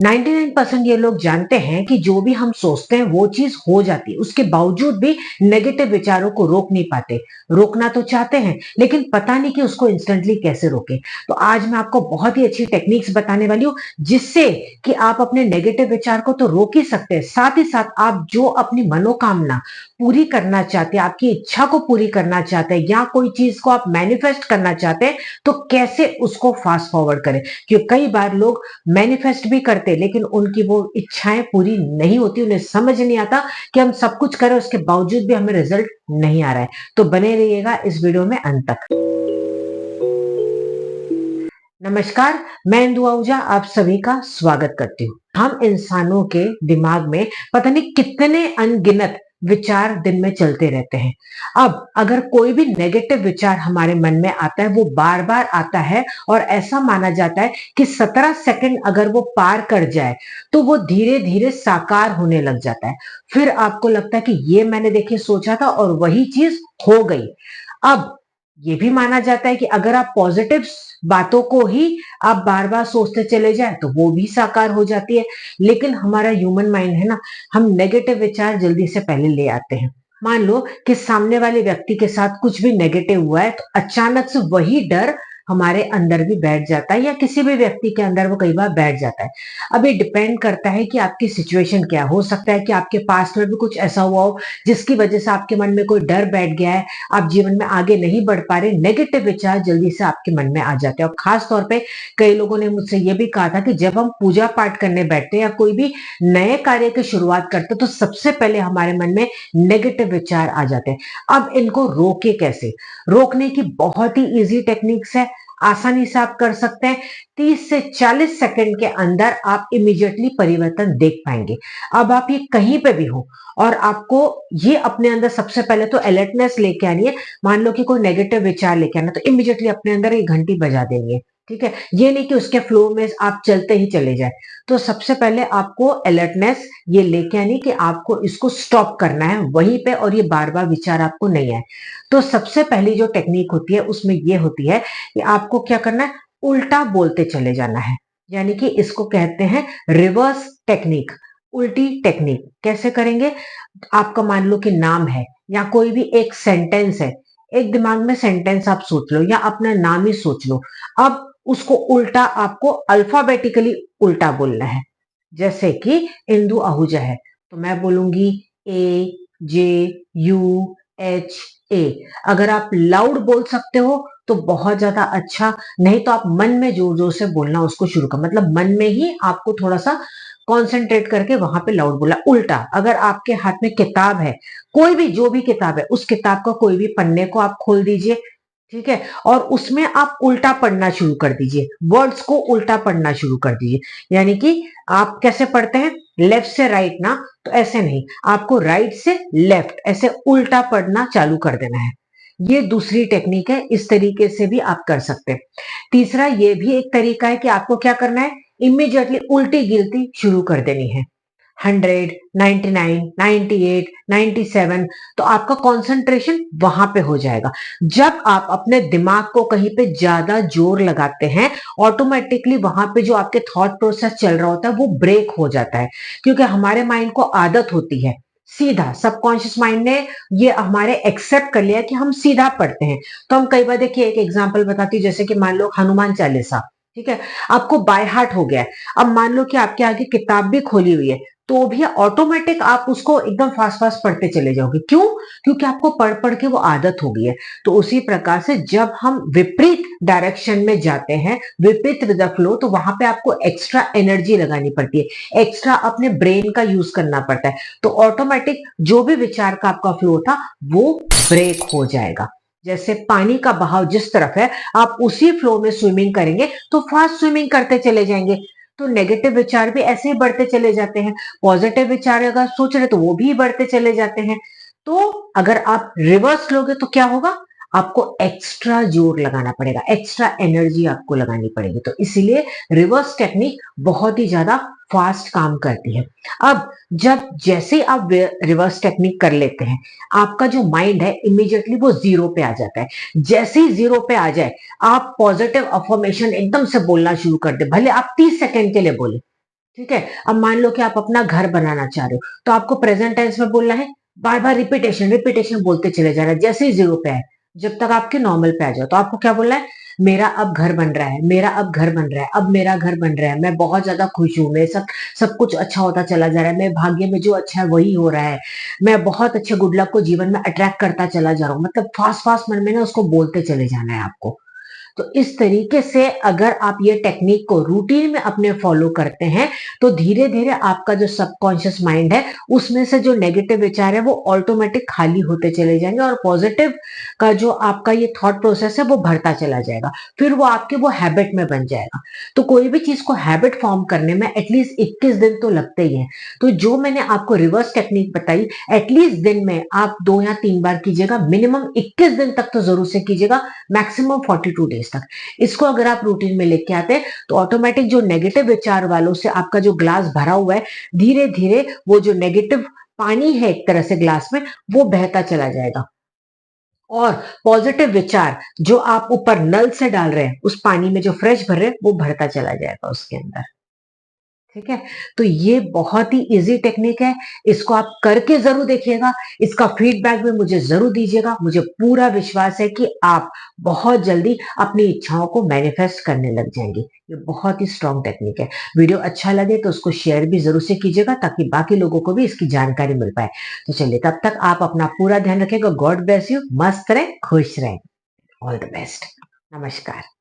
99% ये लोग जानते हैं कि जो भी हम सोचते हैं वो चीज हो जाती है, उसके बावजूद भी नेगेटिव विचारों को रोक नहीं पाते। रोकना तो चाहते हैं लेकिन पता नहीं कि उसको इंस्टेंटली कैसे रोके। तो आज मैं आपको बहुत ही अच्छी टेक्निक्स बताने वाली हूँ जिससे कि आप अपने नेगेटिव विचार को तो रोक ही सकते हैं, साथ ही साथ आप जो अपनी मनोकामना पूरी करना चाहते हैं, आपकी इच्छा को पूरी करना चाहते हैं या कोई चीज को आप मैनिफेस्ट करना चाहते हैं, तो कैसे उसको फास्ट फॉरवर्ड करें। क्योंकि कई बार लोग मैनिफेस्ट भी करते लेकिन उनकी वो इच्छाएं पूरी नहीं होती, उन्हें समझ नहीं आता कि हम सब कुछ करें उसके बावजूद भी हमें रिजल्ट नहीं आ रहा है। तो बने रहिएगा इस वीडियो में अंत तक। नमस्कार, मैं इंदु आहूजा आप सभी का स्वागत करती हूँ। हम इंसानों के दिमाग में पता नहीं कितने अनगिनत विचार दिन में चलते रहते हैं। अब अगर कोई भी नेगेटिव विचार हमारे मन में आता है, वो बार बार आता है और ऐसा माना जाता है कि 17 सेकंड अगर वो पार कर जाए तो वो धीरे धीरे साकार होने लग जाता है। फिर आपको लगता है कि ये मैंने देखिए सोचा था और वही चीज हो गई। अब ये भी माना जाता है कि अगर आप पॉजिटिव बातों को ही आप बार बार सोचते चले जाए तो वो भी साकार हो जाती है। लेकिन हमारा ह्यूमन माइंड है ना, हम नेगेटिव विचार जल्दी से पहले ले आते हैं। मान लो कि सामने वाले व्यक्ति के साथ कुछ भी नेगेटिव हुआ है तो अचानक से वही डर हमारे अंदर भी बैठ जाता है या किसी भी व्यक्ति के अंदर वो कई बार बैठ जाता है। अब ये डिपेंड करता है कि आपकी सिचुएशन क्या हो सकता है कि आपके पास में भी कुछ ऐसा हुआ हो जिसकी वजह से आपके मन में कोई डर बैठ गया है, आप जीवन में आगे नहीं बढ़ पा रहे, नेगेटिव विचार जल्दी से आपके मन में आ जाते हैं। और खास तौर पे कई लोगों ने मुझसे ये भी कहा था कि जब हम पूजा पाठ करने बैठते हैं या कोई भी नए कार्य की शुरुआत करते हैं तो सबसे पहले हमारे मन में नेगेटिव विचार आ जाते हैं। अब इनको रोके कैसे? रोकने की बहुत ही इजी टेक्निक्स है, आसानी से आप कर सकते हैं। 30 से 40 सेकंड के अंदर आप इमीडिएटली परिवर्तन देख पाएंगे। अब आप ये कहीं पे भी हो और आपको ये अपने अंदर सबसे पहले तो अलर्टनेस लेके आनी है। मान लो कि कोई नेगेटिव विचार लेके आना तो इमीडिएटली अपने अंदर एक घंटी बजा देनी है। ठीक है, ये नहीं कि उसके फ्लो में आप चलते ही चले जाए। तो सबसे पहले आपको अलर्टनेस ये लेके आनी कि आपको इसको स्टॉप करना है वहीं पे और ये बार बार विचार आपको नहीं आए। तो सबसे पहली जो टेक्निक होती है उसमें ये होती है कि आपको क्या करना है, उल्टा बोलते चले जाना है। यानी कि इसको कहते हैं रिवर्स टेक्निक, उल्टी टेक्निक। कैसे करेंगे? आपका मान लो कि नाम है या कोई भी एक सेंटेंस है, एक दिमाग में सेंटेंस आप सोच लो या अपना नाम ही सोच लो। अब उसको उल्टा आपको अल्फाबेटिकली उल्टा बोलना है। जैसे कि इंदु आहूजा है तो मैं बोलूंगी AJUHA। अगर आप लाउड बोल सकते हो तो बहुत ज्यादा अच्छा, नहीं तो आप मन में जोर जोर से बोलना उसको शुरू कर, मतलब मन में ही आपको थोड़ा सा कॉन्सेंट्रेट करके वहां पे लाउड बोला। उल्टा अगर आपके हाथ में किताब है, कोई भी जो भी किताब है उस किताब का कोई भी पन्ने को आप खोल दीजिए, ठीक है, और उसमें आप उल्टा पढ़ना शुरू कर दीजिए, वर्ड्स को उल्टा पढ़ना शुरू कर दीजिए। यानी कि आप कैसे पढ़ते हैं, लेफ्ट से राइट ना, तो ऐसे नहीं, आपको राइट से लेफ्ट ऐसे उल्टा पढ़ना चालू कर देना है। ये दूसरी टेक्निक है, इस तरीके से भी आप कर सकते हैं। तीसरा ये भी एक तरीका है कि आपको क्या करना है, इमीडिएटली उल्टी गिनती शुरू कर देनी है। 100, 99, 98, 97, तो आपका कंसंट्रेशन वहां पे हो जाएगा। जब आप अपने दिमाग को कहीं पे ज्यादा जोर लगाते हैं, ऑटोमेटिकली वहां पे जो आपके थॉट प्रोसेस चल रहा होता है वो ब्रेक हो जाता है। क्योंकि हमारे माइंड को आदत होती है सीधा, सबकॉन्शियस माइंड ने ये हमारे एक्सेप्ट कर लिया कि हम सीधा पढ़ते हैं। तो हम कई बार, देखिए एक एग्जांपल बताती हूँ, जैसे कि मान लो हनुमान चालीसा, ठीक है, आपको बाय हार्ट हो गया है। अब मान लो कि आपके आगे किताब भी खोली हुई है तो भी ऑटोमेटिक आप उसको एकदम फास्ट फास्ट पढ़ते चले जाओगे। क्यों? क्योंकि आपको पढ़ पढ़ के वो आदत हो गई है। तो उसी प्रकार से जब हम विपरीत डायरेक्शन में जाते हैं, विपरीत विद द फ्लो, तो वहां पे आपको एक्स्ट्रा एनर्जी लगानी पड़ती है, एक्स्ट्रा अपने ब्रेन का यूज करना पड़ता है। तो ऑटोमेटिक जो भी विचार का आपका फ्लो था वो ब्रेक हो जाएगा। जैसे पानी का बहाव जिस तरफ है आप उसी फ्लो में स्विमिंग करेंगे तो फास्ट स्विमिंग करते चले जाएंगे। तो नेगेटिव विचार भी ऐसे ही बढ़ते चले जाते हैं, पॉजिटिव विचार अगर सोच रहे तो वो भी बढ़ते चले जाते हैं। तो अगर आप रिवर्स लोगे तो क्या होगा, आपको एक्स्ट्रा जोर लगाना पड़ेगा, एक्स्ट्रा एनर्जी आपको लगानी पड़ेगी। तो इसीलिए रिवर्स टेक्निक बहुत ही ज्यादा फास्ट काम करती है। अब जब जैसे ही आप रिवर्स टेक्निक कर लेते हैं, आपका जो माइंड है इमीडिएटली वो जीरो पे आ जाता है। जैसे ही जीरो पे आ जाए, आप पॉजिटिव अफर्मेशन एकदम से बोलना शुरू कर दे, भले आप 30 सेकंड के लिए बोले, ठीक है? अब मान लो कि आप अपना घर बनाना चाह रहे हो, तो आपको प्रेजेंट टेंस में बोलना है, बार-बार रिपिटेशन, रिपिटेशन बोलते चले जाना है। जैसे ही 0 पे आए, जब तक आपके नॉर्मल पे आ जाओ, तो आपको क्या बोलना है? मेरा अब घर बन रहा है, मेरा अब घर बन रहा है, अब मेरा घर बन रहा है, मैं बहुत ज़्यादा खुश हूँ, मेरे साथ सब कुछ अच्छा होता चला जा रहा है, मेरे भाग्य में जो अच्छा है वही हो रहा है, मैं बहुत अच्छे गुड लक को जीवन में अट्रैक्ट करता चला जा रहा हूँ। मतलब फास्ट-फास्ट मन में ना उसको बोलते चले जाना है आपको। तो इस तरीके से अगर आप ये टेक्निक को रूटीन में अपने फॉलो करते हैं, तो धीरे-धीरे आपका जो सबकॉन्शियस माइंड है, उसमें से जो नेगेटिव विचार है, वो ऑटोमेटिक खाली होते चले जाएँगे और पॉजिटिव का जो आपका ये थॉट प्रोसेस है, वो बढ़ता चला जाएगा। फिर वो आपके वो हैबिट में बन जाएगा। तो कोई भी चीज़ को हैबिट फॉर्म करने में एटलीस्ट 21 दिन तो लगते ही हैं। तो जो मैंने आपको रिवर्स टेक्निक बताई, एटलीस्ट दिन में आप 2 या 3 बार कीजिएगा, मिनिमम 21 दिन तक तो ज़रूर से कीजिएगा, मैक्सिमम 42 डेज तक। इसको अगर आप रूटीन में लेके आते हैं, तो ऑटोमेटिक जो नेगेटिव विचार वालों से आपका जो ग्लास भरा हुआ है, धीरे-धीरे वो जो नेगेटिव पानी है एक तरह से ग्लास में, वो बहता चला जाएगा। और पॉजिटिव विचार जो आप ऊपर नल से डाल रहे हैं, उस पानी में जो फ्रेश भर रहे हैं, वो बढ़ता चला जाएगा उसके अंदर। ठीक है? तो ये बहुत ही ईज़ी टेक्निक है, इसको आप करके ज़रूर देखिएगा, इसका फीडबैक भी मुझे ज़रूर दीजिएगा, मुझे पूरा विश्वास है कि आप बहुत जल्दी अपनी इच्छाओं को मैनिफेस्ट करने लग जाएँगे। ये बहुत ही स्ट्रॉन्ग टेक्निक है। वीडियो अच्छा लगे तो उसको शेयर भी ज़रूर से कीजिएगा ताकि बाकी लोगों को भी इसकी जानकारी मिल पाए। तो चलिए तब तक आप अपना पूरा ध्यान रखिएगा, गॉड ब्लेस यू, मस्त रहें, खुश रहें। All the best. नमस्कार।